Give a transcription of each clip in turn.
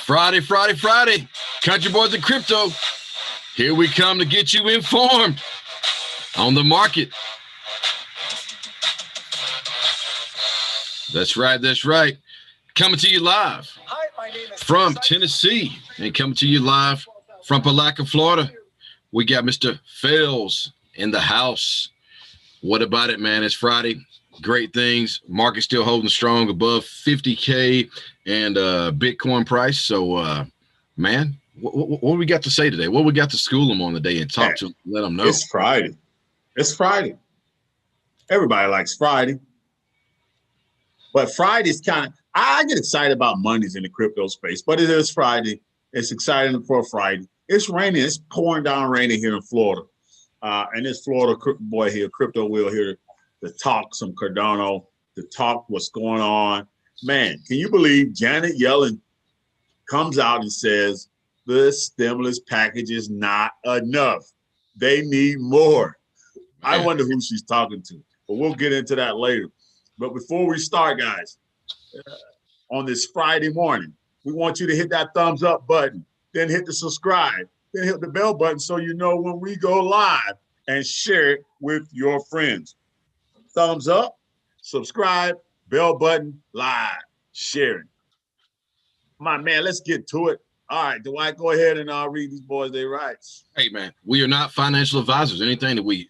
Friday, Friday, Friday. Country Boys and Crypto. Here we come to get you informed on the market. That's right. That's right. Coming to you live from Tennessee and coming to you live from Palaca, Florida. We got Mr. Fells in the house. What about it, man? It's Friday. Great things. Market still holding strong above 50K and Bitcoin price. So, man, what we got to say today? What we got to school them on today and talk to them, let them know? It's Friday. It's Friday. Everybody likes Friday. But Friday's kind of, I get excited about Mondays in the crypto space, but it is Friday. It's exciting for a Friday. It's raining. It's pouring down raining here in Florida. And this Florida boy here, Crypto Will here, to talk some Cardano, to talk what's going on. Man, can you believe Janet Yellen comes out and says, the stimulus package is not enough. They need more. I wonder who she's talking to, but we'll get into that later. But before we start, guys, on this Friday morning, we want you to hit that thumbs up button, then hit the subscribe, then hit the bell button so you know when we go live, and share it with your friends. Thumbs up, subscribe, bell button, live, sharing. My man, let's get to it. All right, Dwight, go ahead and read these boys their rights. Hey, man, we are not financial advisors. Anything that we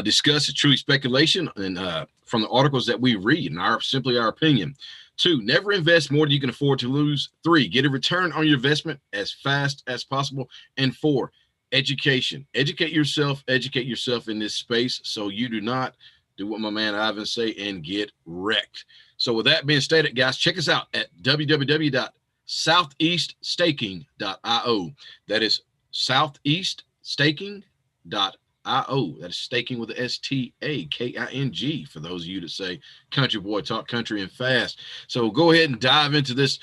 discuss is truly speculation and from the articles that we read and simply our opinion. 2, never invest more than you can afford to lose. 3, get a return on your investment as fast as possible. And 4, education. Educate yourself in this space so you do not do what my man Ivan say and get wrecked. So with that being stated, guys, check us out at www.southeaststaking.io. That is southeaststaking.io. That is staking with the STAKING for those of you that say country boy, talk country and fast. So go ahead and dive into this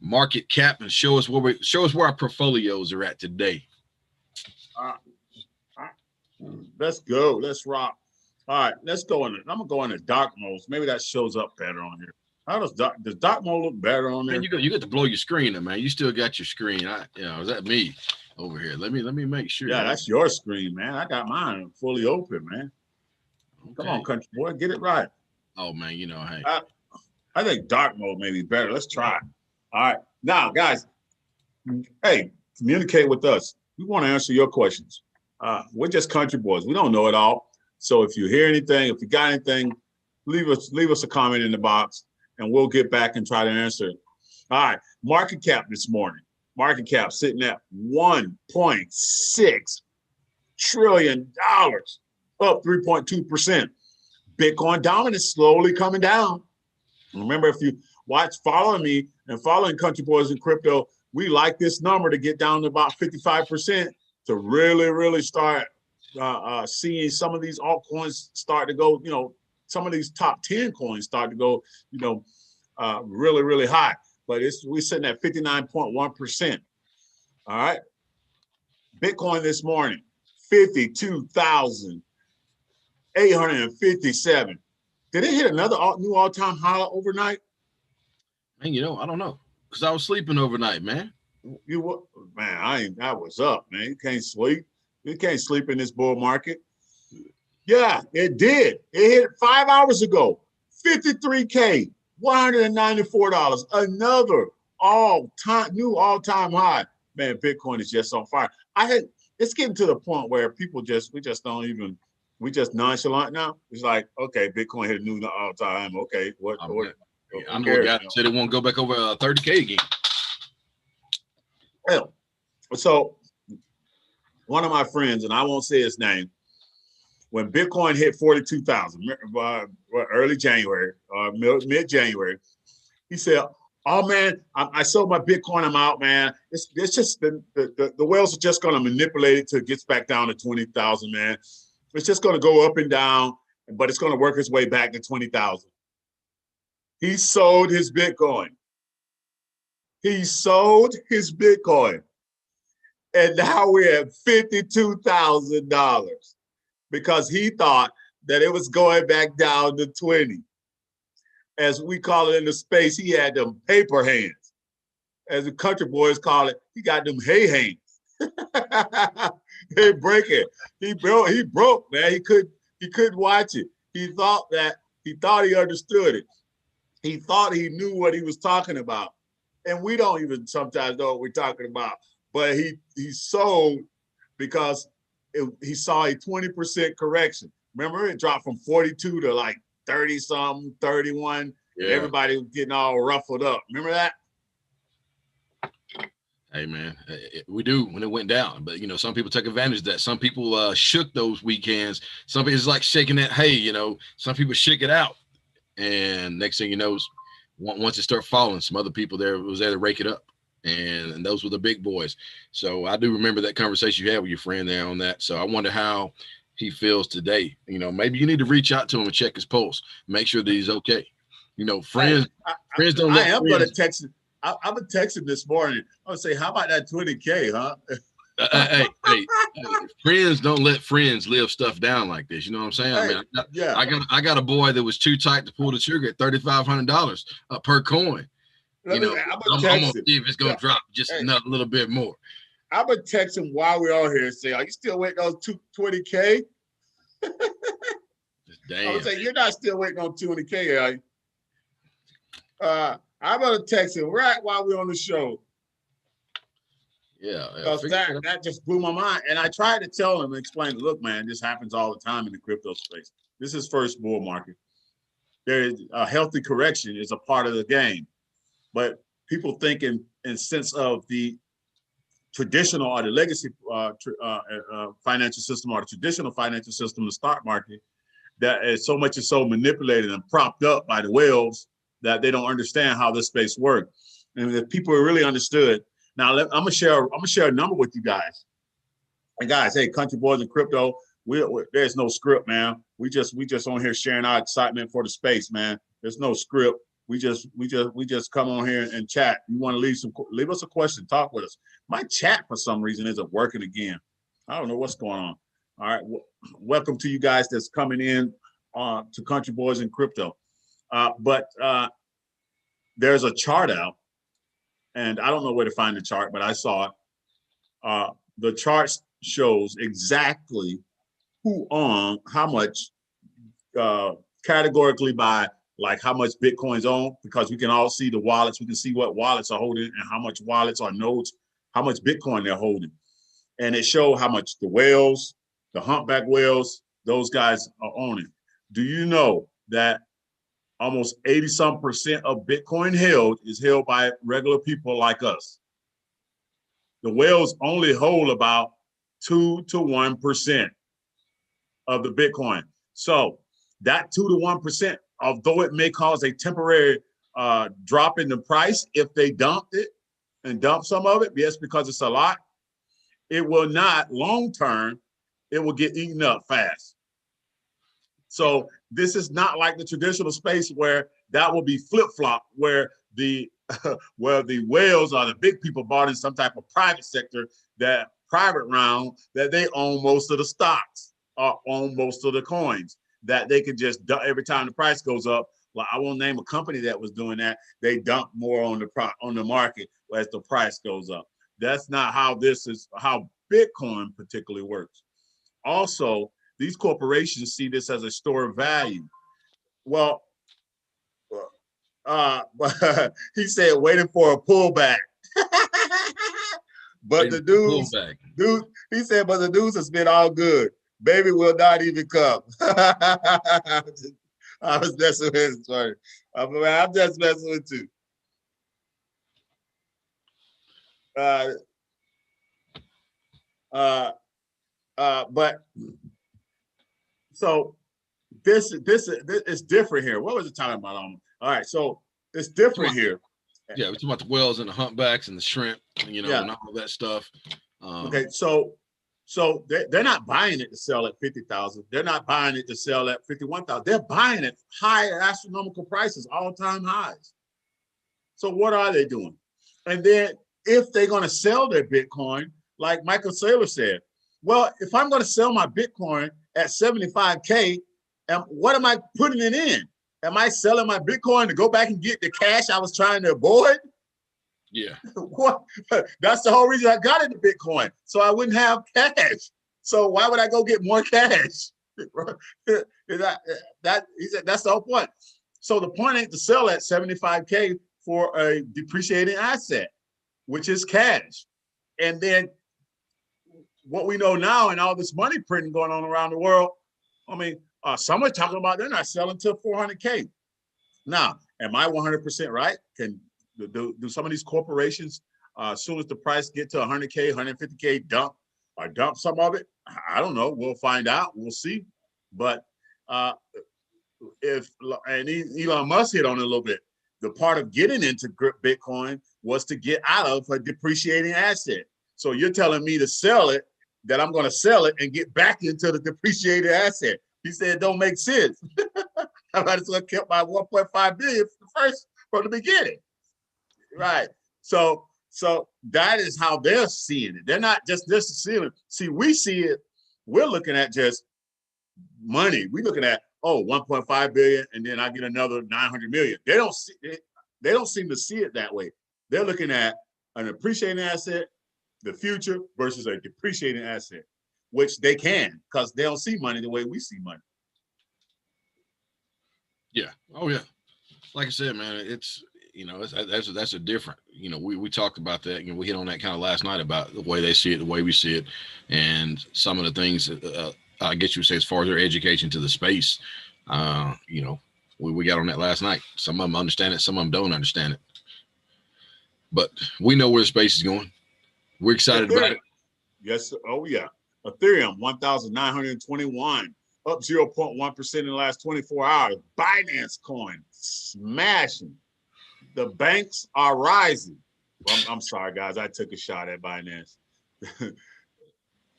market cap and show us where our portfolios are at today. Let's go. Let's rock. All right, let's go in. I'm gonna go into dark mode. Maybe that shows up better on here. How does dark mode look better on there? Man, you get to blow your screen, man. You still got your screen. Is that me over here? Let me make sure. Yeah, that's your screen, man. I got mine fully open, man. Okay. Come on, country boy, get it right. Oh man, hey. I think dark mode may be better. Let's try. All right, now guys, hey, communicate with us. We want to answer your questions. We're just country boys. We don't know it all. So if you hear anything, if you got anything, leave us a comment in the box and we'll get back and try to answer it. All right, market cap this morning. Market cap sitting at $1.6 trillion, up 3.2%. Bitcoin dominance slowly coming down. Remember, if you following me and following Country Boys in Crypto, we like this number to get down to about 55% to really, really start seeing some of these altcoins start to go, some of these top 10 coins start to go, really, really high. But we're sitting at 59.1%. All right. Bitcoin this morning, 52,857. Did it hit another new all-time high overnight? Man, I don't know. Because I was sleeping overnight, man. I was up, man. You can't sleep. You can't sleep in this bull market. Yeah, it did. It hit 5 hours ago. 53K, $194. Another new all-time high. Man, Bitcoin is just on fire. It's getting to the point where we just nonchalant now. It's like, okay, Bitcoin hit a new all-time. Okay, I know a guy said it won't go back over 30K again. Well, so one of my friends, and I won't say his name, when Bitcoin hit 42,000, early January, mid-January, he said, "Oh man, I sold my Bitcoin. I'm out, man. It's just the whales are just going to manipulate it till it gets back down to 20,000, man. It's just going to go up and down, but it's going to work its way back to 20,000." He sold his Bitcoin. He sold his Bitcoin. And now we're at $52,000 because he thought that it was going back down to 20. As we call it in the space, he had them paper hands. As the country boys call it, he got them hay hands. They break it. He broke, man. He couldn't watch it. He thought he understood it. He thought he knew what he was talking about. And we don't even sometimes know what we're talking about. But he sold because he saw a 20% correction. Remember, it dropped from 42 to like 30 something, 31. Yeah. Everybody was getting all ruffled up. Remember that? Hey man, we do when it went down, but you know, some people take advantage of that. Some people shook those weekends. Some people, it's like shaking that hay, you know, some people shake it out, and next thing you know, once it start falling, some other people there was there to rake it up, and those were the big boys. So I do remember that conversation you had with your friend there on that. So I wonder how he feels today. You know, maybe you need to reach out to him and check his pulse, make sure that he's okay. You know, friends don't let I am going to text him. I'm going to text him this morning. I'm going to say, how about that 20K, huh? Hey, friends don't let friends live stuff down like this. You know what I'm saying? Hey, I mean, I got a boy that was too tight to pull the trigger at $3,500 per coin. I'm gonna see if it's gonna drop just another little bit more. I'm gonna text him while we're on here and say, "Are you still waiting on 20K?" Damn. I'm gonna say, "You're not still waiting on 20K, are you?" I'm gonna text him right while we're on the show. Yeah, that just blew my mind. And I tried to tell him and explain, look, man, this happens all the time in the crypto space. This is first bull market. There is a healthy correction is a part of the game. But people think in sense of the traditional or the legacy financial system or the traditional financial system, the stock market, that is so manipulated and propped up by the whales that they don't understand how this space works. And if people really understood, now I'm gonna share a number with you guys. And guys, hey, country boys in crypto, there's no script, man. We just on here sharing our excitement for the space, man. There's no script. We just come on here and chat. You want to leave us a question, talk with us. My chat for some reason isn't working again. I don't know what's going on. All right, welcome to you guys that's coming in to Country Boys in Crypto. But there's a chart out, and I don't know where to find the chart, but I saw it. The chart shows exactly who on how much categorically by like how much Bitcoin's on, because we can all see the wallets. We can see what wallets are holding and how much wallets or nodes, how much Bitcoin they're holding. And it shows how much the whales, the humpback whales, those guys are owning. Do you know that almost 80% of Bitcoin held is held by regular people like us? The whales only hold about 2 to 1% of the Bitcoin. So that 2 to 1%, although it may cause a temporary drop in the price if they dumped it and dump some of it, yes, because it's a lot, it will not long term, it will get eaten up fast. So this is not like the traditional space where that will be flip-flop, where the whales or the big people bought in some type of private sector, that private round, that they own most of the stocks or own most of the coins, that they can just dump every time the price goes up. Well, I won't name a company that was doing that. They dump more on the market as the price goes up. That's not how how Bitcoin particularly works. Also, these corporations see this as a store of value. Well, he said waiting for a pullback. But the dude, he said, but the news has been all good. Baby will not even come. I was messing with him, sorry. I'm just messing with you. But so this is different here. What was it talking about? All right, so it's different here. Yeah, we're talking about the whales and the humpbacks and the shrimp, you know, and all that stuff. Okay, so So they're not buying it to sell at 50,000. They're not buying it to sell at 51,000. They're buying it high astronomical prices, all-time highs. So what are they doing? And then if they're going to sell their Bitcoin, like Michael Saylor said, well, if I'm going to sell my Bitcoin at 75K, what am I putting it in? Am I selling my Bitcoin to go back and get the cash I was trying to avoid? Yeah. What? That's the whole reason I got into Bitcoin, so I wouldn't have cash. So why would I go get more cash? He said that's the whole point. So the point ain't to sell at 75K for a depreciating asset, which is cash. And then what we know now and all this money printing going on around the world, I mean, some are talking about they're not selling till 400K. Now, am I 100% right? Do some of these corporations, as soon as the price get to 100K, 150K, dump some of it? I don't know. We'll find out. We'll see. But Elon Musk hit on it a little bit. The part of getting into Bitcoin was to get out of a depreciating asset. So you're telling me to sell it, that I'm going to sell it and get back into the depreciated asset. He said it don't make sense. I might as well kept my 1.5 billion from the beginning. Right. So that is how they're seeing it. They're not just seeing it. See, we see it. We're looking at just money. We're looking at 1.5 billion, and then I get another 900 million. They don't seem to see it that way. They're looking at an appreciating asset, the future, versus a depreciating asset, which they can, because they don't see money the way we see money. Yeah. Oh yeah. Like I said, man, it's that's a different. We talked about that. We hit on that kind of last night about the way they see it, the way we see it, and some of the things. I guess you would say as far as their education to the space. We got on that last night. Some of them understand it, some of them don't understand it. But we know where the space is going. We're excited about it. Yes. Oh yeah. Ethereum 1,921. Up 0.1% in the last 24 hours. Binance coin smashing. The banks are rising. Well, I'm sorry, guys. I took a shot at Binance.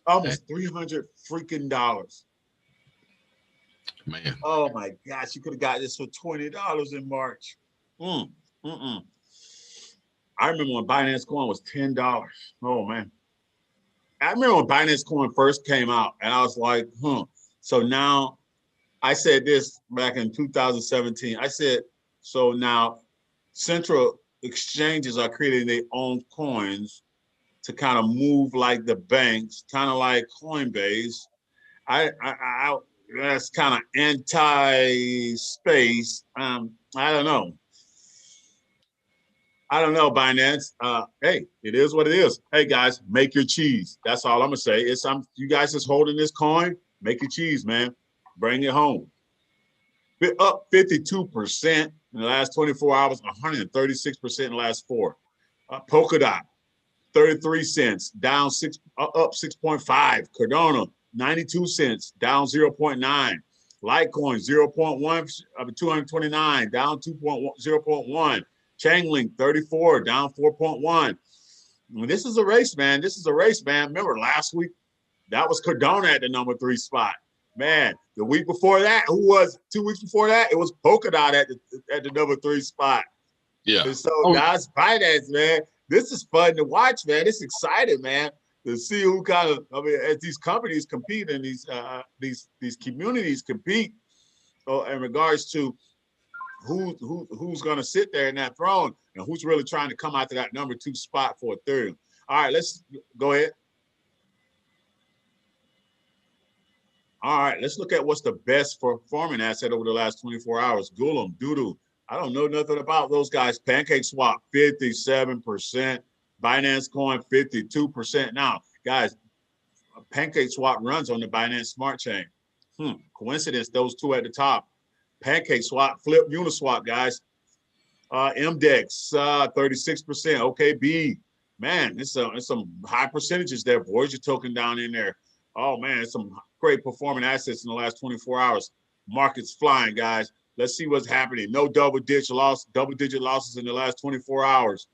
Almost $300 freaking dollars. Man. Oh my gosh, you could have got this for $20 in March. I remember when Binance coin was $10. Oh man. I remember when Binance coin first came out, and I was like, So now, I said this back in 2017. I said, so now central exchanges are creating their own coins to kind of move like the banks, kind of like Coinbase. That's kind of anti-space. I don't know. Binance. Hey, it is what it is. Hey guys, make your cheese. That's all I'm gonna say. You guys just holding this coin. Make your cheese, man. Bring it home. Up 52% in the last 24 hours, 136% in the last 4. Polkadot, 33 cents, down up 6.5. Cardano, 92 cents, down 0.9. Litecoin, 0.1 of 229, down 0.1. Chainlink, 34, down 4.1. This is a race, man. Remember last week, that was Cardano at the number 3 spot. Man, the week before that, 2 weeks before that? It was Polkadot at the number 3 spot. Yeah. And so guys, Binance, man, this is fun to watch, man. It's exciting, man, to see who as these companies compete and these communities compete in regards to who's going to sit there in that throne and who's really trying to come out to that number 2 spot for Ethereum. All right, let's go ahead. All right, let's look at what's the best performing asset over the last 24 hours. Gulum, Doodoo. I don't know nothing about those guys. Pancake Swap, 57%. Binance Coin, 52%. Now, guys, Pancake Swap runs on the Binance Smart Chain. Coincidence, those two at the top. Pancake Swap, Flip, Uniswap, guys. MDEX, 36%. OKB, man, it's some high percentages there. Voyager token down in there. Oh, man, it's some great performing assets in the last 24 hours. Market's flying, guys. Let's see what's happening. No double-digit losses in the last 24 hours.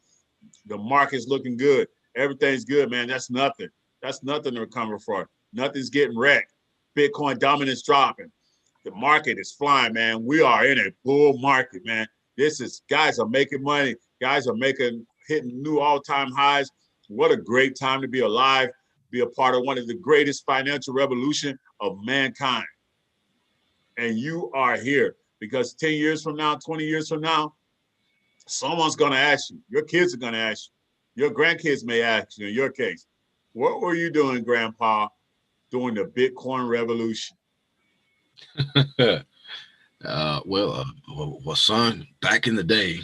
The market's looking good. Everything's good, man. That's nothing. That's nothing to recover for. Nothing's getting wrecked. Bitcoin dominance dropping. The market is flying, man. We are in a bull market, man. Guys are making money. Guys are hitting new all-time highs. What a great time to be alive, be a part of one of the greatest financial revolution of mankind. And you are here because 10 years from now, 20 years from now, someone's going to ask you. Your kids are going to ask you. Your grandkids may ask you in your case, what were you doing, Grandpa, during the Bitcoin revolution? Well, son, back in the day,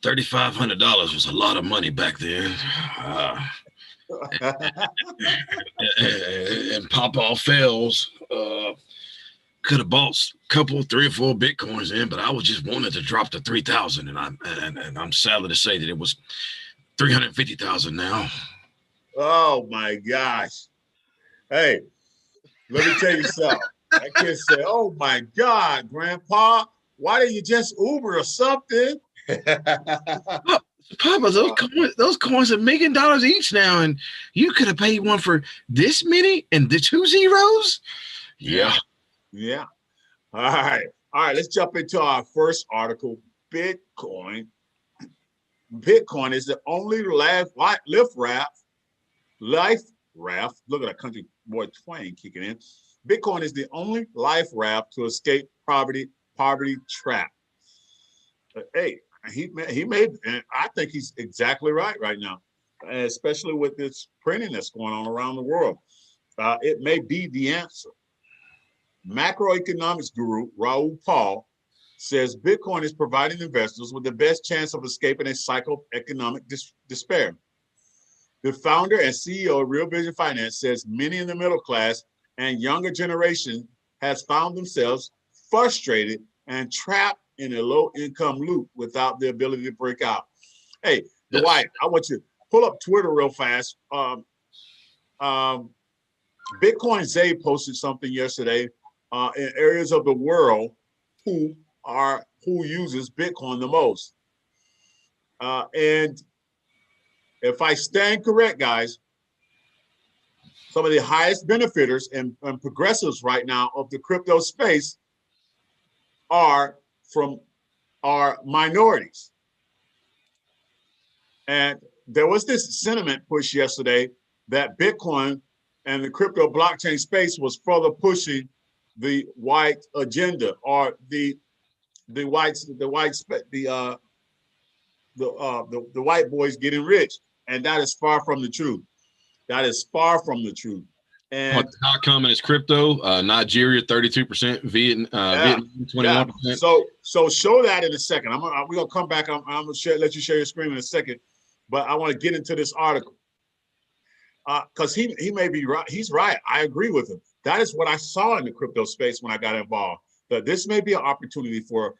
$3,500 was a lot of money back then. And Papa Fells could have bought a couple, 3 or 4 Bitcoins in, but I was just wanting to drop to 3,000, and I'm sadly to say that it was 350,000 now. Oh my gosh! Hey, let me tell you something. I can't say, "Oh my God, Grandpa, why didn't you just Uber or something?" Papa, those coins are $1 million each now, and you could have paid one for this many and the 2 zeros. Yeah. All right. Let's jump into our first article. Bitcoin. Bitcoin is the only life raft. Look at that country boy Twain kicking in. Bitcoin is the only life raft to escape poverty trap. Hey, he made, and I think he's exactly right now, especially with this printing that's going on around the world. It may be the answer. Macroeconomics guru Raoul Paul says Bitcoin is providing investors with the best chance of escaping a cycle of economic despair. The founder and CEO of Real Vision Finance says many in the middle class and younger generation has found themselves frustrated and trapped in a low-income loop without the ability to break out. Hey, Dwight, I want you to pull up Twitter real fast. Bitcoin Zay posted something yesterday in areas of the world who uses Bitcoin the most. And if I stand correct, guys, some of the highest benefiters and progressives right now of the crypto space are minorities. And there was this sentiment push yesterday that Bitcoin and the crypto blockchain space was further pushing the white agenda or the white boys getting rich, and that is far from the truth. That is far from the truth. And how common is crypto? Nigeria 32%, Vietnam 21%. Yeah. So show that in a second. We're gonna come back. I'm gonna let you share your screen in a second, but I want to get into this article because he may be right. He's right. I agree with him. That is what I saw in the crypto space when I got involved. That this may be an opportunity for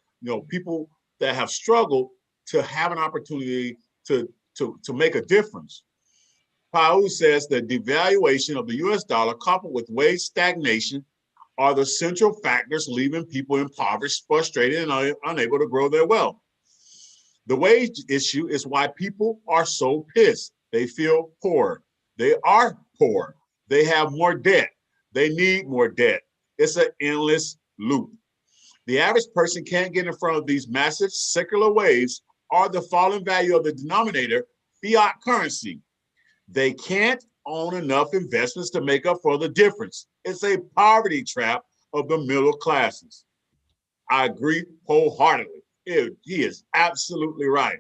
people that have struggled to have an opportunity to make a difference. Paul says the devaluation of the U.S. dollar coupled with wage stagnation are the central factors leaving people impoverished, frustrated, and unable to grow their wealth. The wage issue is why people are so pissed. They feel poor. They are poor. They have more debt. They need more debt. It's an endless loop. The average person can't get in front of these massive secular waves or the falling value of the denominator, fiat currency. They can't own enough investments to make up for the difference. It's a poverty trap of the middle classes. I agree wholeheartedly. He is absolutely right,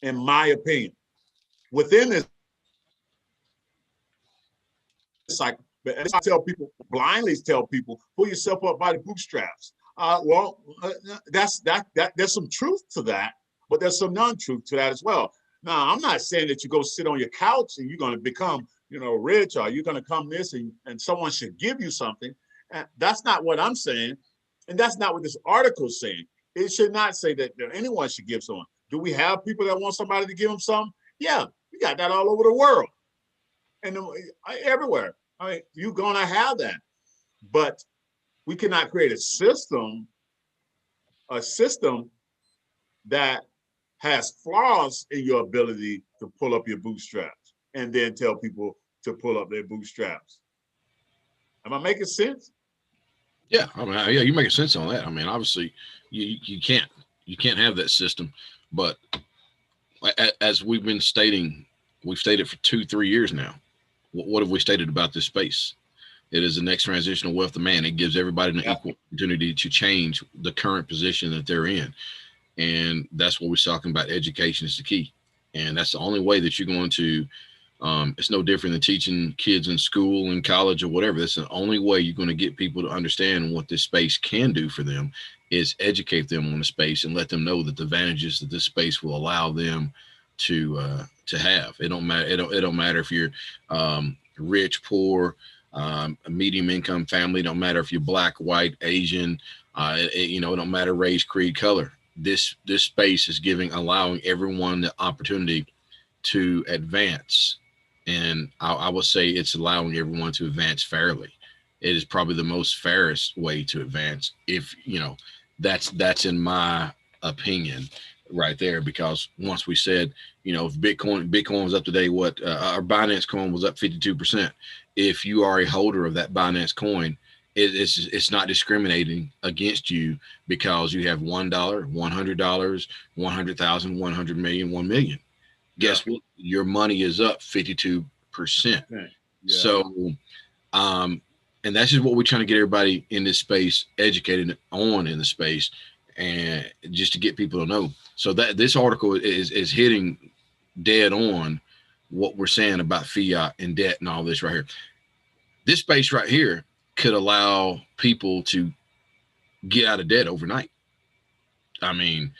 in my opinion. Within this cycle, but as I blindly tell people, pull yourself up by the bootstraps. There's some truth to that, but there's some non-truth to that as well. Now, I'm not saying that you go sit on your couch and you're going to become, rich, or you're going to come this and someone should give you something. And that's not what I'm saying. And that's not what this article is saying. It should not say that anyone should give someone. Do we have people that want somebody to give them something? Yeah, we got that all over the world and everywhere. I mean, you're going to have that. But we cannot create a system that has flaws in your ability to pull up your bootstraps and then tell people to pull up their bootstraps. Am I making sense? Yeah, I mean, yeah, you making sense on that. I mean, obviously, you can't have that system, but as we've been stating, we've stated for 2-3 years now. What have we stated about this space? It is the next transitional wealth of man. It gives everybody an equal opportunity to change the current position that they're in. And that's what we're talking about. Education is the key. And that's the only way that you're going to, it's no different than teaching kids in school and college or whatever. That's the only way you're going to get people to understand what this space can do for them, is educate them on the space and let them know that the advantages that this space will allow them to have. It don't matter. It don't matter if you're rich, poor, a medium income family. It don't matter if you're black, white, Asian. It don't matter race, creed, color. This space is allowing everyone the opportunity to advance, and I will say it's allowing everyone to advance fairly. It is probably the most fairest way to advance, if that's in my opinion right there, because once we said, if Bitcoin was up today, our Binance coin was up 52%. If you are a holder of that Binance coin, it's not discriminating against you because you have $1, $100, 100,000, 100 million, 1 million. Guess what? Your money is up 52%. Yeah. So, and that's just what we're trying to get everybody in this space educated on in the space, and just to get people to know. So that this article is hitting dead on what we're saying about fiat and debt and all this right here. This space right here could allow people to get out of debt overnight. I mean,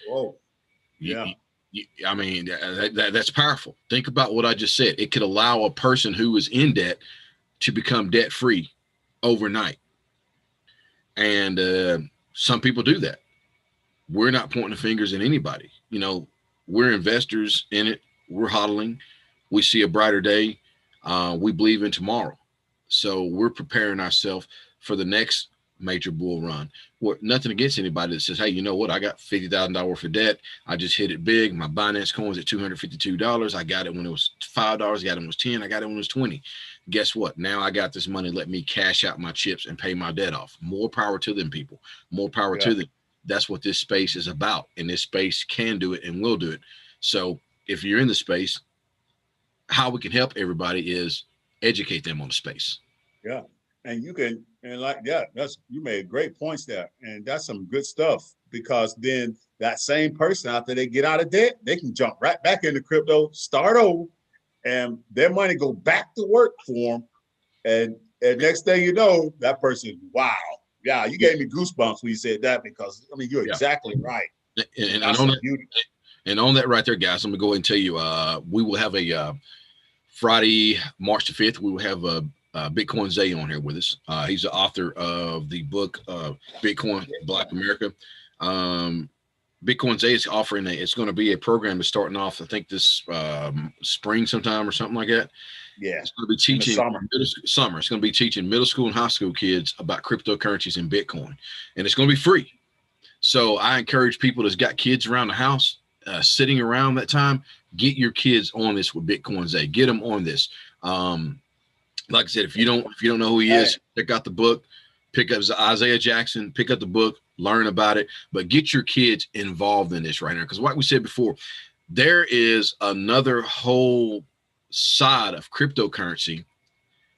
that's powerful. Think about what I just said. It could allow a person who is in debt to become debt free overnight. And some people do that. We're not pointing the fingers at anybody. We're investors in it. We're hodling. We see a brighter day. We believe in tomorrow. So we're preparing ourselves for the next major bull run. Nothing against anybody that says, hey, you know what? I got $50,000 for debt. I just hit it big. My Binance coin's at $252. I got it when it was $5. I got it when it was $10. I got it when it was $20. Guess what? Now I got this money. Let me cash out my chips and pay my debt off. More power to them, people. More power to them. That's what this space is about. And this space can do it and will do it. So if you're in the space, how we can help everybody is educate them on the space. Yeah. And you can, you made great points there. And that's some good stuff, because then that same person, after they get out of debt, they can jump right back into crypto, start over, and their money go back to work for them. And next thing you know, that person, wow. Yeah, you gave me goosebumps when you said that, because you're exactly right. And on that right there, guys, I'm gonna go ahead and tell you, we will have a Friday, March the 5th. We will have a Bitcoin Zay on here with us. He's the author of the book Bitcoin Black America. Bitcoin Zay is offering it's going to be a program that's starting off, I think, this spring sometime or something like that. Yeah, it's going to be teaching summer. It's going to be teaching middle school and high school kids about cryptocurrencies and Bitcoin, and it's going to be free. So I encourage people that's got kids around the house, sitting around that time, get your kids on this with Bitcoin Zay. Get them on this. Like I said, if you don't know who he is, check out the book. Pick up Isaiah Jackson. Pick up the book. Learn about it. But get your kids involved in this right now, because like we said before, there is another whole side of cryptocurrency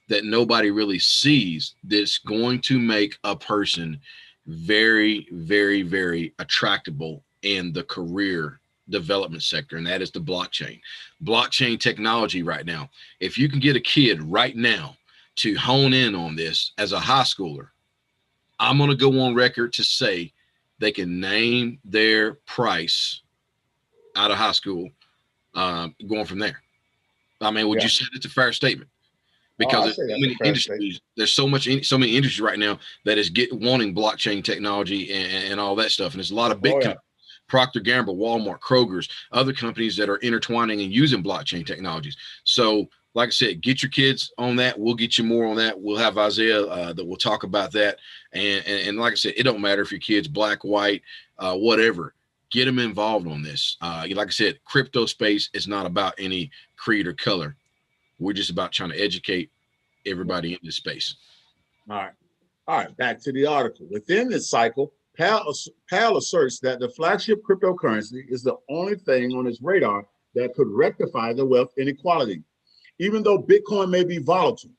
that nobody really sees that's going to make a person very, very, very attractable in the career development sector, and that is the blockchain technology right now. If you can get a kid right now to hone in on this as a high schooler, I'm going to go on record to say they can name their price out of high school, going from there. Would you say that's a fair statement? Because there's so many industries right now that is wanting blockchain technology and all that stuff. And there's a lot of big companies, Procter & Gamble, Walmart, Kroger's, other companies that are intertwining and using blockchain technologies. So like I said, get your kids on that. We'll get you more on that. We'll have Isaiah that will talk about that. And like I said, it don't matter if your kid's black, white, whatever. Get them involved on this. Like I said, crypto space is not about any creed or color. We're just about trying to educate everybody in this space. All right. All right, back to the article. Within this cycle, Powell asserts that the flagship cryptocurrency is the only thing on its radar that could rectify the wealth inequality. Even though Bitcoin may be volatile,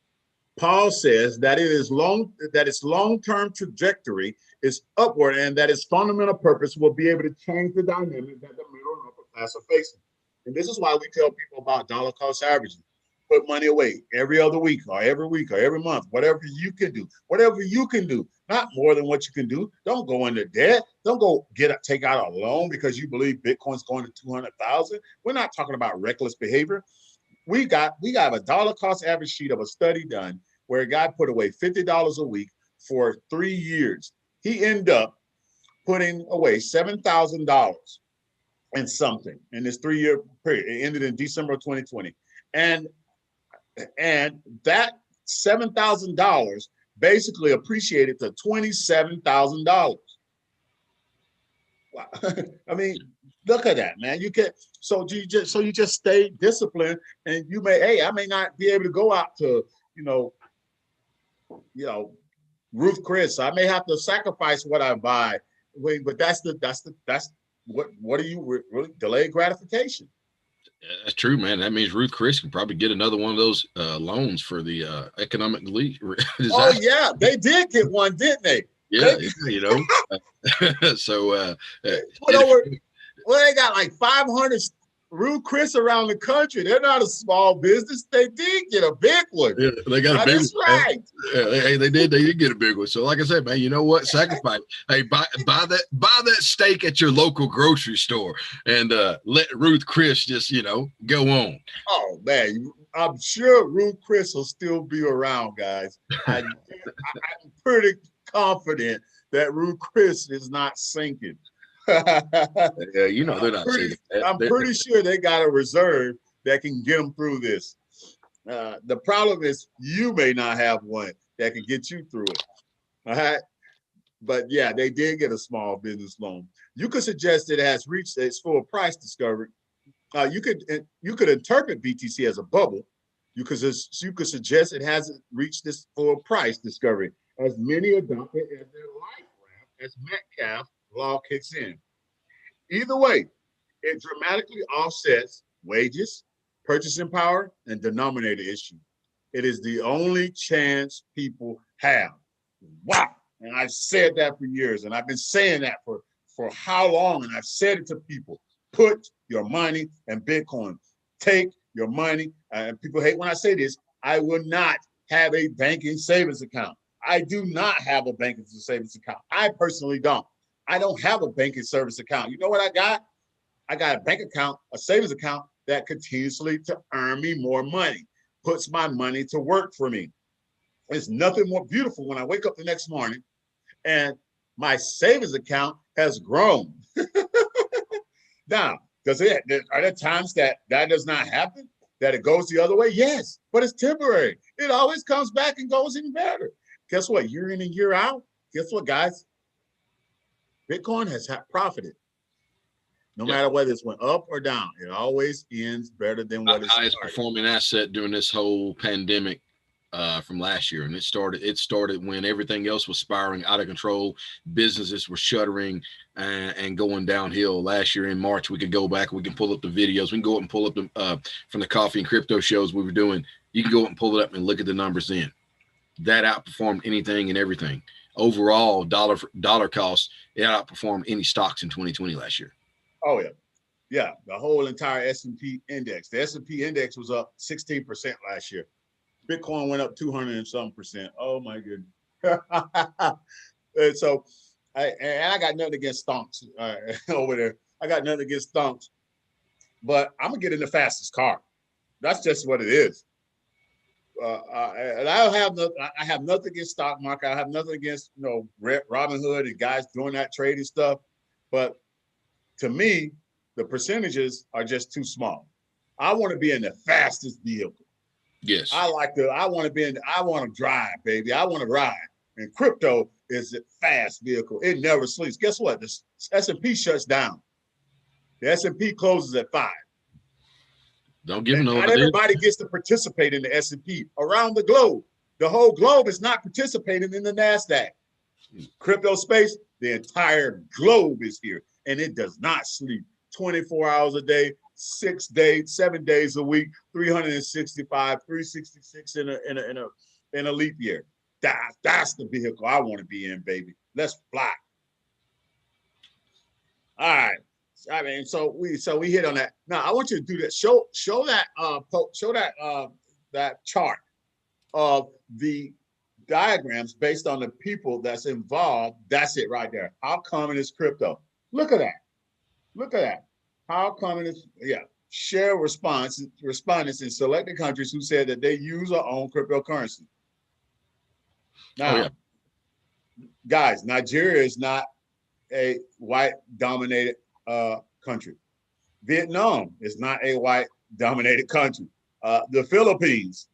Powell says that its long-term trajectory is upward and that its fundamental purpose will be able to change the dynamic that the middle and upper class are facing. And this is why we tell people about dollar cost averaging. Put money away every other week or every month, whatever you can do, not more than what you can do. Don't go into debt. Don't go take out a loan because you believe Bitcoin's going to 200,000. We're not talking about reckless behavior. We got a dollar cost average sheet of a study done where a guy put away $50 a week for 3 years. He ended up putting away $7,000 and something in this 3-year period. It ended in December of 2020. And that $7,000 basically appreciated to $27,000. Wow. I mean, look at that, man. You just stay disciplined, and I may not be able to go out to, Ruth Chris. I may have to sacrifice what I buy. But that's what are you really delayed gratification? That's true, man. That means Ruth Chris can probably get another one of those loans for the economic disaster. Oh yeah, they did get one, didn't they? Yeah, so they got like 500 Ruth Chris around the country. They're not a small business. They did get a big one. Yeah, they got a big one. Right. Yeah, they did get a big one. So like I said, man, you know what? Sacrifice. Hey, buy that steak at your local grocery store and let Ruth Chris just, go on. Oh man, I'm sure Ruth Chris will still be around, guys. I'm pretty confident that Ruth Chris is not sinking. Yeah, they're not sinking. I'm pretty sure they got a reserve that can get them through this. The problem is you may not have one that can get you through it. All right. But yeah, they did get a small business loan. You could suggest it has reached its full price discovery. You could interpret BTC as a bubble. You could suggest it hasn't reached this full price discovery, as many adopt it as their life raft as Metcalf law kicks in. Either way, it dramatically offsets wages, purchasing power, and denominator issue. It is the only chance people have. Wow. And I've said that for years, and I've been saying that for how long, and I've said it to people. Put your money in Bitcoin. Take your money. And people hate when I say this. I will not have a banking savings account. I do not have a banking savings account. I personally don't. I don't have a banking service account. You know what I got? I got a bank account, a savings account that continuously to earn me more money, puts my money to work for me. There's nothing more beautiful when I wake up the next morning and my savings account has grown. Now, are there times that does not happen, that it goes the other way? Yes, but it's temporary. It always comes back and goes even better. Guess what? Year in and year out, guess what, guys? Bitcoin has profited. No matter whether it's went up or down, it always ends better than what it's highest performing asset during this whole pandemic from last year. And it started when everything else was spiraling out of control. Businesses were shuttering and going downhill. Last year in March, we could go back, we can pull up the videos. We can go up and pull up the from the coffee and crypto shows we were doing. You can go up and pull it up and look at the numbers then. That outperformed anything and everything. Overall, dollar cost, it outperformed any stocks in 2020 last year. Oh yeah, yeah. The whole entire S&P index. The S&P index was up 16% last year. Bitcoin went up 200 and some percent. Oh my goodness. And so, I got nothing against stonks over there. I got nothing against stonks, but I'm gonna get in the fastest car. That's just what it is. And I have nothing against stock market. I have nothing against Robinhood and guys doing that trading stuff, but to me, the percentages are just too small. I want to be in the fastest vehicle. Yes. I want to drive, baby. I want to ride. And crypto is a fast vehicle. It never sleeps. Guess what? The S&P shuts down. The S&P closes at 5. Don't give them no Not idea. everybody gets to participate in the S&P around the globe. The whole globe is not participating in the NASDAQ. Crypto space, the entire globe is here, and it does not sleep 24 hours a day, 6 days, 7 days a week, 365, 366 in a leap year. That's the vehicle I want to be in, baby. Let's fly. All right. I mean, so we hit on that. Now I want you to do that. Show that chart of the diagrams based on the people that's involved. That's it right there. How common is crypto? Look at that. Look at that. How common is, share respondents in selected countries who said that they use or own cryptocurrency. Now, guys, Nigeria is not a white dominated country. Vietnam is not a white dominated country. The Philippines.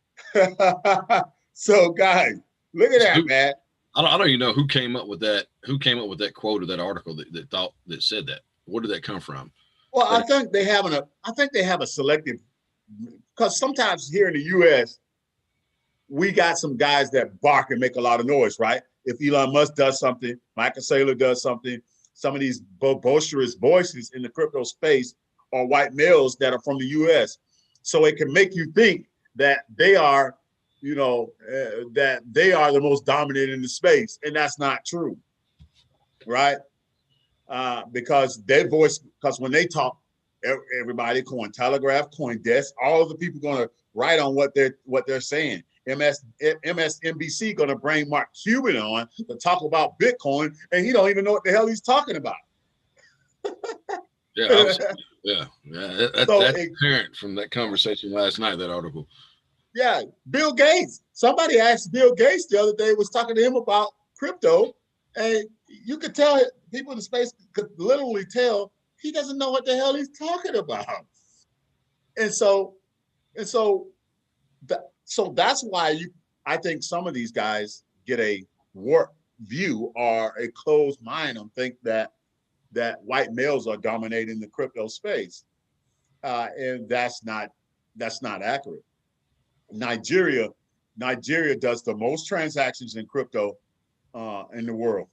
So guys, look at that, man. I don't even know who came up with that. Who came up with that quote or that article that said that? Where did that come from? Well, I think they have a selective, because sometimes here in the U.S. we got some guys that bark and make a lot of noise, right? If Elon Musk does something, Michael Saylor does something, some of these boisterous voices in the crypto space are white males that are from the U.S. So it can make you think that they are, that they are the most dominant in the space, and that's not true, right? Because when they talk, everybody, Cointelegraph, CoinDesk, all of the people going to write on what they're saying. MSNBC going to bring Mark Cuban on to talk about Bitcoin, and he don't even know what the hell he's talking about. Yeah, that's apparent from that conversation last night, that article. Yeah, Bill Gates. Somebody asked Bill Gates the other day, was talking to him about crypto, and you could tell, people in the space could literally tell he doesn't know what the hell he's talking about. And so that's why I think some of these guys get a warped view or a closed mind and think that white males are dominating the crypto space, and that's not accurate. Nigeria does the most transactions in crypto in the world.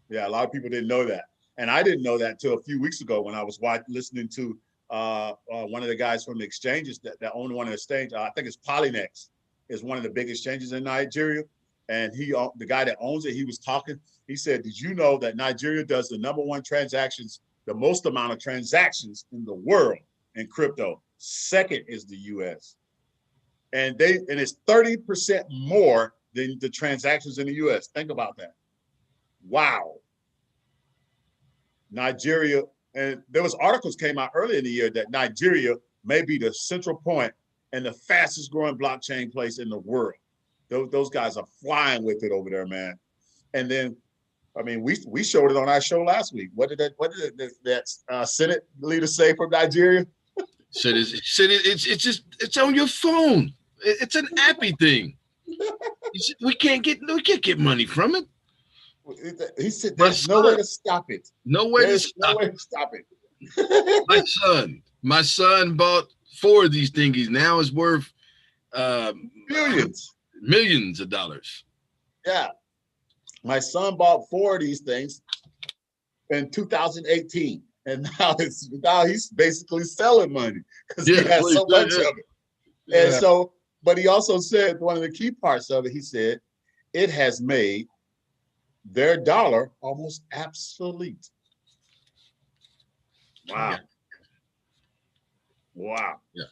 Yeah, a lot of people didn't know that, and I didn't know that until a few weeks ago when I was listening to one of the guys from the exchanges that own one of the exchanges. I think it's Polynex, is one of the big exchanges in Nigeria, and the guy that owns it, he was talking. He said, "Did you know that Nigeria does the #1 transactions, the most amount of transactions in the world in crypto? Second is the U.S." And it's 30% more than the transactions in the U.S. Think about that. Wow. Nigeria, and there was articles came out earlier in the year that Nigeria may be the central point and the fastest growing blockchain place in the world. Those guys are flying with it over there, man. And then, I mean, we showed it on our show last week. What did that Senate leader say from Nigeria? It's on your phone. It's an appy thing. We can't get money from it. He said there's no way to stop it. No way to stop it. My son bought 4 of these thingies. Now it's worth millions of dollars. Yeah. My son bought 4 of these things in 2018. And now he's basically selling money because he has so much of it. Yeah. And so, but he also said one of the key parts of it, he said, it has made their dollar almost obsolete. Wow. Yeah. Wow. Yeah.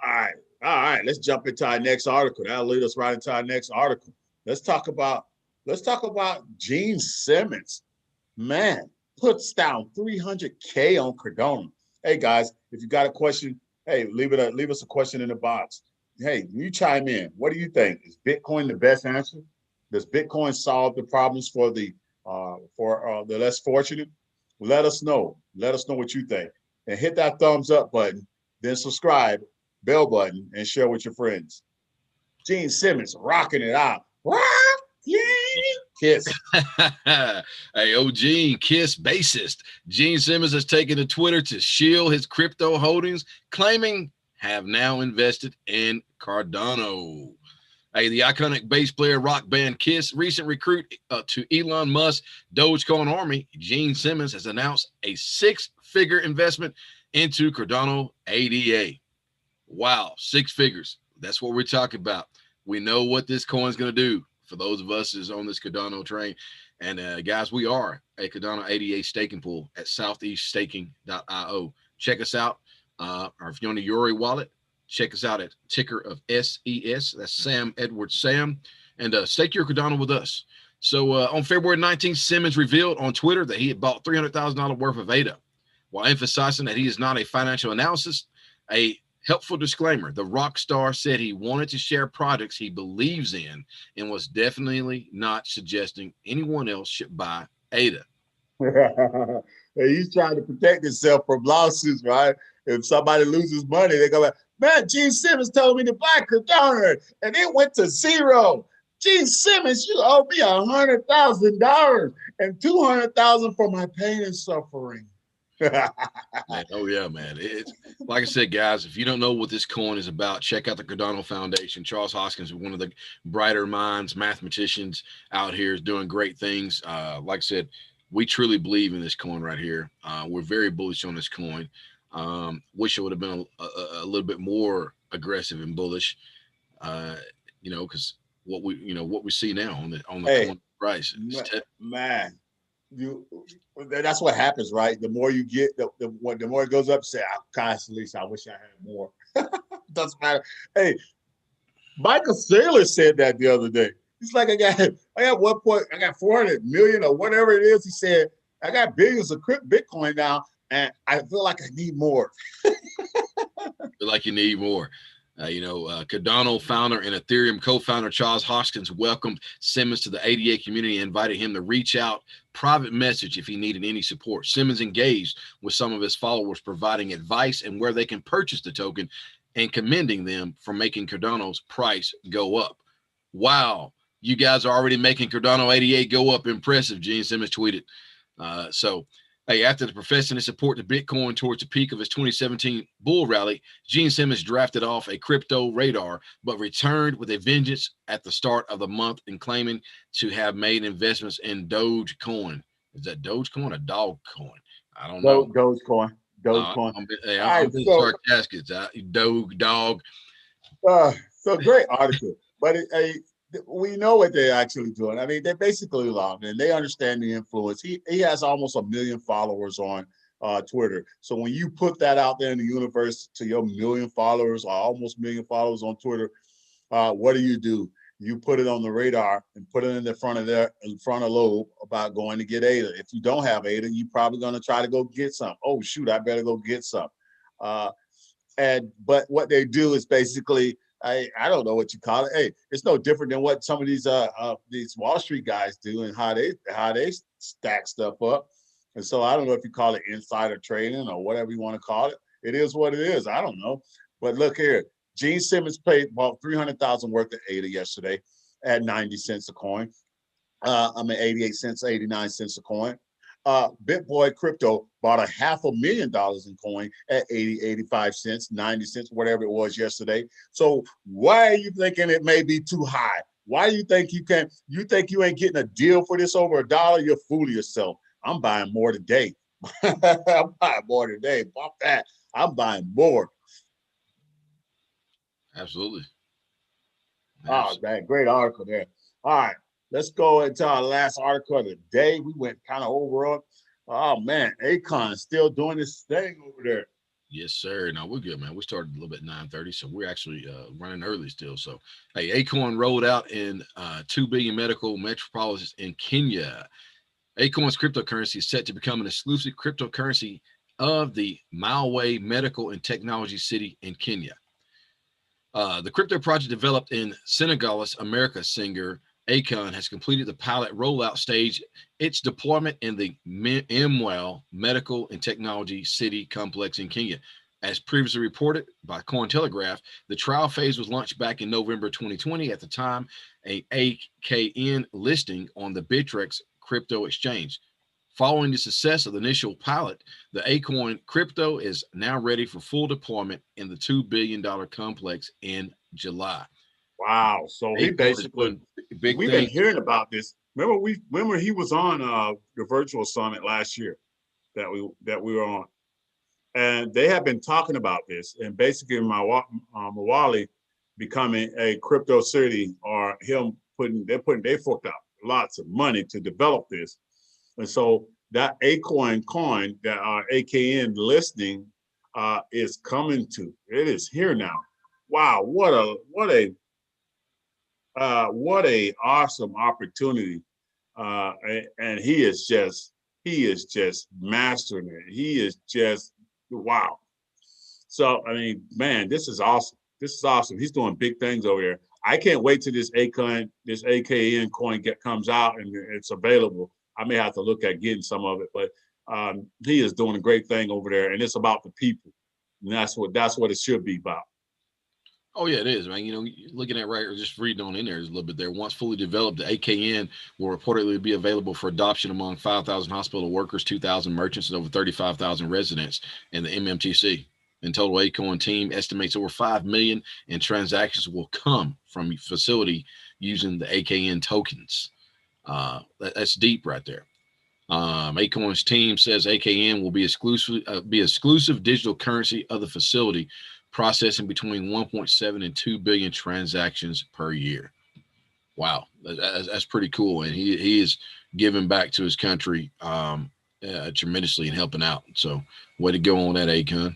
All right. Let's jump into our next article. That'll lead us right into our next article. Let's talk about Gene Simmons. Man, puts down $300K on Cardano. Hey guys, if you got a question, hey, leave us a question in the box. Hey, you chime in. What do you think? Is Bitcoin the best answer? Does Bitcoin solve the problems for the less fortunate? Let us know. Let us know what you think. And hit that thumbs up button, then subscribe, bell button, and share with your friends. Gene Simmons rocking it out. Yeah. Kiss. Hey, Gene, Kiss bassist Gene Simmons has taken to Twitter to shield his crypto holdings, claiming have now invested in Cardano. Hey, the iconic bass player rock band Kiss, recent recruit to Elon Musk Dogecoin army, Gene Simmons has announced a 6-figure investment into Cardano ADA. Wow, 6 figures. That's what we're talking about. We know what this coin is going to do for those of us who's on this Cardano train. And guys, we are a Cardano ADA staking pool at southeaststaking.io. Check us out. Or if you're on the Yori wallet, check us out at ticker of SES. That's Sam Edwards Sam. And stake your Cardano with us. So on February 19th, Simmons revealed on Twitter that he had bought $300,000 worth of ADA. While emphasizing that he is not a financial analyst, a helpful disclaimer: the rock star said he wanted to share projects he believes in and was definitely not suggesting anyone else should buy ADA. He's trying to protect himself from lawsuits, right? If somebody loses money, they go like, man, Gene Simmons told me to buy Cardano and it went to zero. Gene Simmons, you owe me $100,000 and $200,000 for my pain and suffering. Man, oh yeah, man. It's like I said, guys, if you don't know what this coin is about, check out the Cardano Foundation. Charles Hoskins, one of the brighter minds, mathematicians out here, is doing great things. Like I said, we truly believe in this coin right here. We're very bullish on this coin. Wish it would have been a little bit more aggressive and bullish, because what we see now on the coin price. Man. That's what happens, right? The more you get, the more it goes up. You say, constantly, I wish I had more. Doesn't matter. Hey, Michael Saylor said that the other day. He's like, I got 400 million or whatever it is. He said, I got billions of Bitcoin now, and I feel like I need more. Feel like you need more. Cardano founder and Ethereum co-founder Charles Hoskins welcomed Simmons to the ADA community and invited him to reach out private message if he needed any support. Simmons engaged with some of his followers, providing advice and where they can purchase the token and commending them for making Cardano's price go up. Wow, you guys are already making Cardano 88 go up. Impressive, Gene Simmons tweeted. Hey, after the professing his support to Bitcoin towards the peak of his 2017 bull rally, Gene Simmons drafted off a crypto radar, but returned with a vengeance at the start of the month and claiming to have made investments in Dogecoin. Is that Dogecoin or Dogcoin? I don't know. Dogecoin. I'm being sarcastic. Dog. So great article, but we know what they're actually doing. I mean, they're basically lying, and they understand the influence. He has almost 1 million followers on Twitter. So when you put that out there in the universe to your 1 million followers or almost 1 million followers on Twitter, what do? You put it on the radar and put it in the front of lobe about going to get ADA. If you don't have ADA, you're probably going to try to go get some. Oh shoot, I better go get some. But what they do is basically, I don't know what you call it. Hey, it's no different than what some of these Wall Street guys do and how they stack stuff up. And so I don't know if you call it insider trading or whatever you want to call it. It is what it is. I don't know. But look here, Gene Simmons bought $300,000 worth of ADA yesterday at 90 cents a coin. 88 cents, 89 cents a coin. BitBoy Crypto bought $500,000 in coin at 80, 85 cents, 90 cents, whatever it was yesterday. So why are you thinking it may be too high? Why do you think you think you ain't getting a deal for this over $1? You're fooling yourself. I'm buying more today. I'm buying more today. Fuck that. I'm buying more. Absolutely. Oh, man, great article there. All right. Let's go into our last article of the day. We went kind of over. Oh, man, Akon still doing this thing over there. Yes, sir. No, we're good, man. We started a little bit 9:30, so we're actually running early still. So, hey, Akon rolled out in 2 billion medical metropolises in Kenya. Akon's cryptocurrency is set to become an exclusive cryptocurrency of the Malway Medical and Technology City in Kenya. The crypto project developed in Senegalese America singer Akon has completed the pilot rollout stage. Its deployment in the Mwel Medical and Technology City complex in Kenya. As previously reported by Cointelegraph, the trial phase was launched back in November 2020. At the time, a AKN listing on the Bittrex crypto exchange. Following the success of the initial pilot, the Acoin crypto is now ready for full deployment in the $2 billion complex in July. Wow. So he basically, we've been hearing about this. Remember he was on the virtual summit last year that we were on. And they have been talking about this, and basically Mawali becoming a crypto city, or him they forked out lots of money to develop this. And so that Acoin coin, that AKN listing is coming to, it is here now. Wow, what a awesome opportunity. And he is just mastering it. He is just, wow. So, I mean, man, this is awesome. This is awesome. He's doing big things over there. I can't wait till this AKN coin comes out and it's available. I may have to look at getting some of it, but he is doing a great thing over there, and it's about the people. And that's what it should be about. Oh yeah, it is, man. You know, looking at right or just reading on in there is a little bit there. Once fully developed, the AKN will reportedly be available for adoption among 5,000 hospital workers, 2,000 merchants, and over 35,000 residents in the MMTC. In total, Acoin team estimates over 5 million in transactions will come from facility using the AKN tokens. That's deep right there. Acoin's team says AKN will be exclusive digital currency of the facility, processing between 1.7 and 2 billion transactions per year. Wow, that's pretty cool, and he is giving back to his country tremendously and helping out. So, way to go on that, Acoin.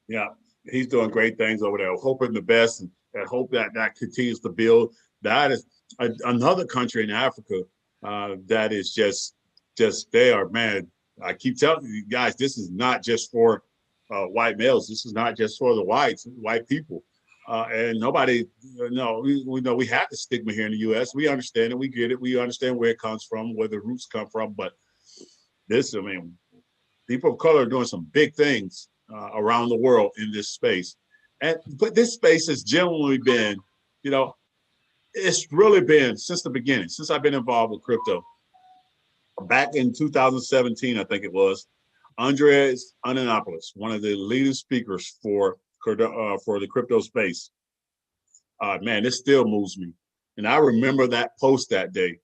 Yeah, he's doing great things over there. Hoping the best, and hope that continues to build. That is another country in Africa that is just they are, man. I keep telling you guys, this is not just for white males. This is not just for the white people. And nobody, we know we have the stigma here in the U.S. We understand it. We get it. We understand where it comes from, where the roots come from. But this, I mean, people of color are doing some big things around the world in this space. But this space has generally been, it's really been since the beginning, since I've been involved with crypto. Back in 2017, I think it was, Andres Ananopoulos, one of the leading speakers for the crypto space. Man, this still moves me. And I remember that post that day.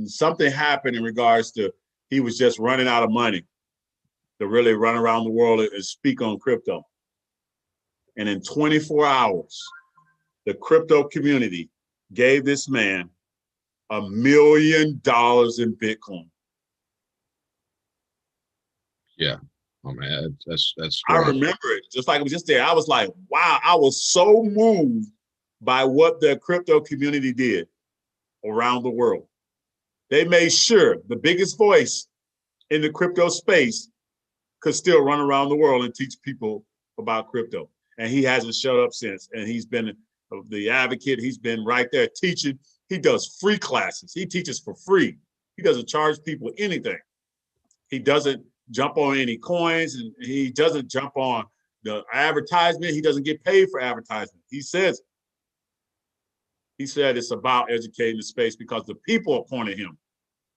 Something happened in regards to he was just running out of money to really run around the world and speak on crypto. And in 24 hours, the crypto community gave this man $1 million in Bitcoin. Yeah. Oh man, that's I remember it just like it was just there. I was like, wow, I was so moved by what the crypto community did around the world. They made sure the biggest voice in the crypto space could still run around the world and teach people about crypto. And he hasn't shut up since. And he's been the advocate. He's been right there teaching. He does free classes. He teaches for free. He doesn't charge people anything. He doesn't jump on any coins, and he doesn't jump on the advertisement. He doesn't get paid for advertisement. He said it's about educating the space because the people appointed him,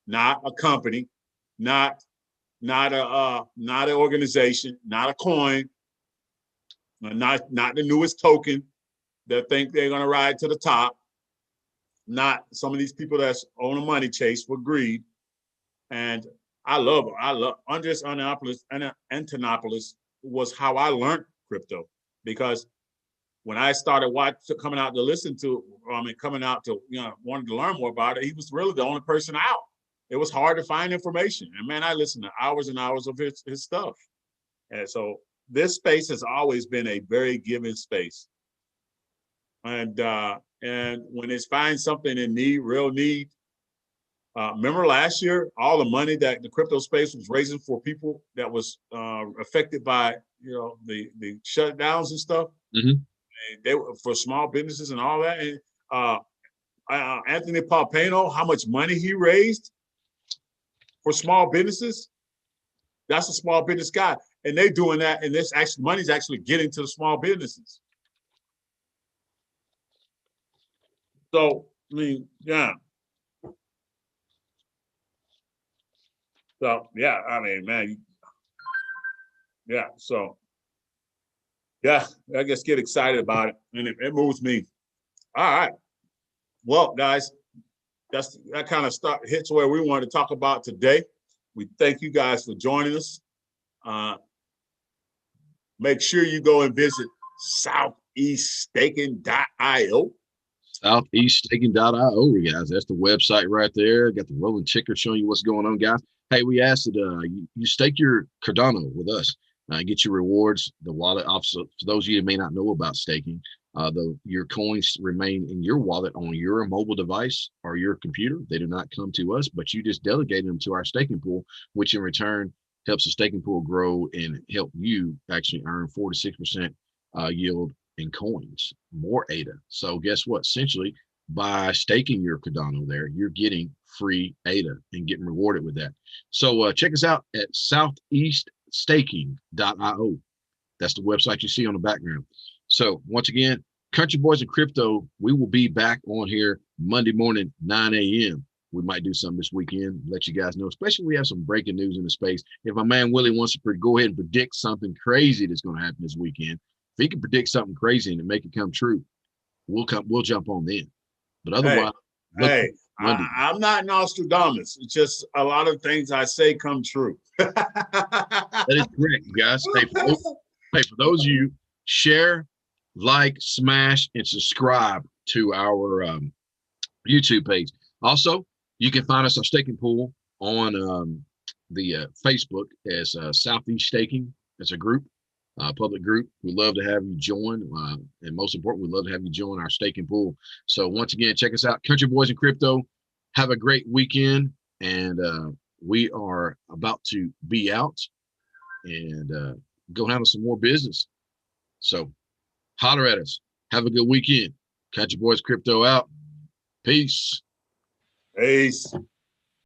not a company, not an organization, not a coin, not the newest token that think they're going to ride to the top, not some of these people that's on a money chase for greed. And I love Andres Antonopoulos was how I learned crypto, because when I started coming out to wanted to learn more about it, he was really the only person out. It was hard to find information. And man, I listened to hours and hours of his stuff. And so this space has always been a very giving space. And when it's find something in need, real need, remember last year, all the money that the crypto space was raising for people that was affected by, the shutdowns and stuff. Mm-hmm. And they were for small businesses and all that. And Anthony Palpano, how much money he raised for small businesses. That's a small business guy. and they're doing that, and this actually money's actually getting to the small businesses. So, I mean, yeah. So, yeah, I mean, man, yeah. So, yeah, I just get excited about it, and it moves me. All right. Well, guys, that kind of hits where we want to talk about today. We thank you guys for joining us. Make sure you go and visit southeaststaking.io. Southeaststaking.io, guys. That's the website right there. Got the rolling ticker showing you what's going on, guys. Hey, we asked that you stake your Cardano with us. Get your rewards. The wallet, also, for those of you who may not know about staking, your coins remain in your wallet on your mobile device or your computer. They do not come to us, but you just delegate them to our staking pool, which in return helps the staking pool grow and help you actually earn 4 to 6% yield in coins, more ADA. So guess what? Essentially, by staking your Cardano there, you're getting free ADA and getting rewarded with that. So check us out at southeaststaking.io. That's the website you see on the background. So once again, Country Boys and Crypto, we will be back on here Monday morning, 9 a.m. We might do something this weekend, let you guys know, especially if we have some breaking news in the space. If my man Willie wants to go ahead and predict something crazy that's going to happen this weekend, if he can predict something crazy and make it come true, we'll jump on then. But otherwise, I'm not Nostradamus. It's just a lot of things I say come true. That is correct, guys. Hey, for those of you, share, like, smash, and subscribe to our YouTube page. Also, you can find us on Staking Pool on the Facebook as Southeast Staking. It's a group, public group. We'd love to have you join. And most important, we'd love to have you join our Staking Pool. So once again, check us out. Country Boys and Crypto. Have a great weekend. And we are about to be out and go handle some more business. So holler at us. Have a good weekend. Country Boys Crypto out. Peace. Peace.